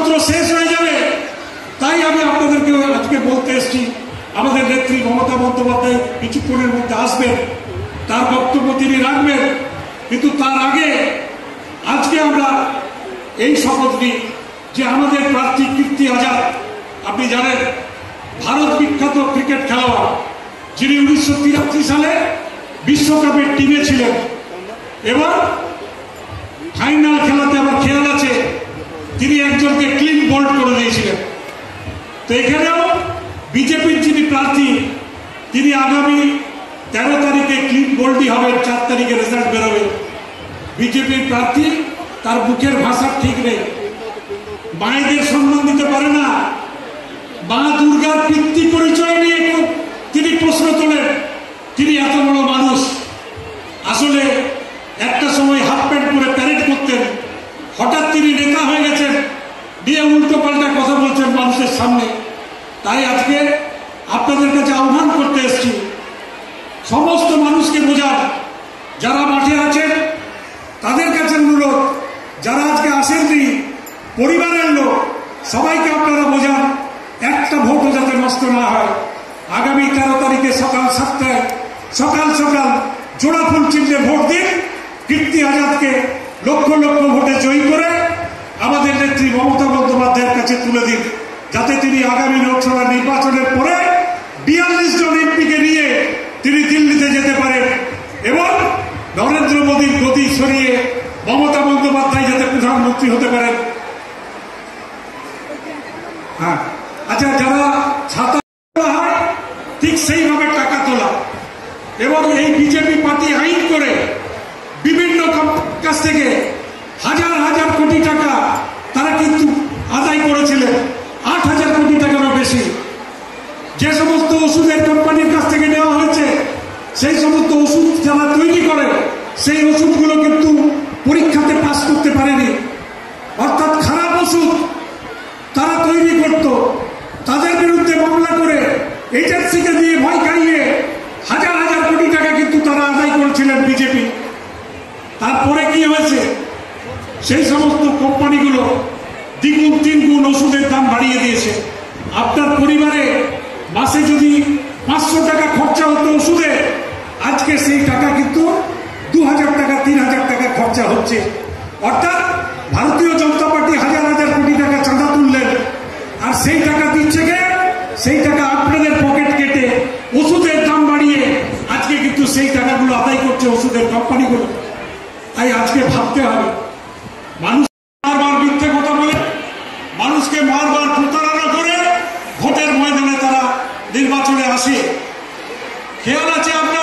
গণতন্ত্র শেষ হয়ে যাবে। তাই আমি আপনাদেরকে আজকে বলতে এসেছি, আমাদের নেত্রী মমতা বন্দ্যোপাধ্যায় কিছুক্ষণের মধ্যে আসবেন, তার বক্তব্য তিনি রাখবেন, কিন্তু তার আগে আজকে আমরা এই শপথ নিই যে আমাদের প্রার্থী কীর্তি আজাদ, আপনি জানেন ভারত বিখ্যাত ক্রিকেট খেলোয়াড়, যিনি 1983 সালে বিশ্বকাপের টিমে ছিলেন এবং ফাইনাল খেলাতে আমার খেয়াল আছে তিনি একজনকে ক্লিন বোল্ড করে দিয়েছিলেন। তো এখানেও বিজেপির যিনি প্রার্থী তিনি আগামী 13 তারিখে ক্লিন বোল্ডই হবেন, 4 তারিখে রেজাল্ট বেরোবে। বিজেপির প্রার্থী তার মুখের ভাষা ঠিক নেই, মায়েদের সম্মান দিতে পারে না, মা দুর্গার পিতৃ পরিচয় নিয়ে তিনি প্রশ্ন তোলেন। তিনি এত বড় মানুষ, আসলে একটা সময় হাফ প্যান্ট পরে প্যারেড করতেন, হঠাৎ তিনি নেতা হয়ে গেছেন, দিয়ে উল্টো পাল্টা কথা বলছেন মানুষের সামনে। তাই আজকে আপনাদের কাছে আহ্বান করতে এসেছি, সমস্ত মানুষকে বোঝান, যারা মাঠে আছেন তাদের কাছে অনুরোধ, যারা আজকে আসেননি পরিবারের লোক সবাইকে আপনারা বোঝান, একটা ভোটও যাতে নষ্ট না হয়। আগামী 13 তারিখে সকাল 7টায় সকাল সকাল জোড়া ফুল চিহ্নে ভোট দিন, কীর্তি আজাদকে লক্ষ লক্ষ ভোটে জয়ী করে আমাদের নেত্রী মমতা বন্দ্যোপাধ্যায়ের কাছে তুলে দিন, যাতে তিনি আগামী লোকসভা নির্বাচনের পরে 42 জন এমপিকে নিয়ে তিনি দিল্লিতে যেতে পারেন এবং নরেন্দ্র মোদীর গদি সরিয়ে মমতা বন্দ্যোপাধ্যায় যাতে প্রধানমন্ত্রী হতে পারেন। হ্যাঁ, আচ্ছা, যারা ছাতা তোলা হয় ঠিক সেইভাবে টাকা তোলা, এবং এই বিজেপি পার্টি আইন করে বিভিন্ন কাছ থেকে হাজার হাজার কোটি টাকা তারা কিন্তু আদায় করেছিলেন, 8,000 কোটি টাকারও বেশি। যে সমস্ত ওষুধের কোম্পানির কাছ থেকে নেওয়া হয়েছে, সেই সমস্ত ওষুধ যারা তৈরি করে সেই ওষুধগুলো কিন্তু পরীক্ষাতে পাস করতে পারেনি, অর্থাৎ খারাপ ওষুধ তারা তৈরি করত। তাদের বিরুদ্ধে মামলা করে এজেন্সিকে দিয়ে ভয় খাইয়ে হাজার হাজার কোটি টাকা কিন্তু তারা আদায় করেছিলেন বিজেপি। তারপরে কি হয়েছে, সেই সমস্ত কোম্পানিগুলো দ্বিগুণ তিনগুণ ওষুধের দাম বাড়িয়ে দিয়েছে। আপনার পরিবারে মাসে যদি 500 টাকা খরচা হতো ওষুধে, আজকে সেই টাকা কিন্তু 2,000 টাকা 3,000 টাকা খরচা হচ্ছে। অর্থাৎ ভারতীয় জনতা পার্টি হাজার হাজার কোটি টাকা চাঁদা তুললেন, আর সেই টাকা দিচ্ছে কে? সেই টাকা আপনাদের পকেট কেটে ওষুধের দাম বাড়িয়ে আজকে কিন্তু সেই টাকাগুলো আদায় করছে ওষুধের কোম্পানিগুলো। তাই আজকে ভাবতে হবে, মানুষ বারবার মিথ্যে কথা বলে, মানুষকে বারবার প্রতারণা করে ভোটের ময়দানে তারা নির্বাচনে আসে। খেয়াল আছে আপনার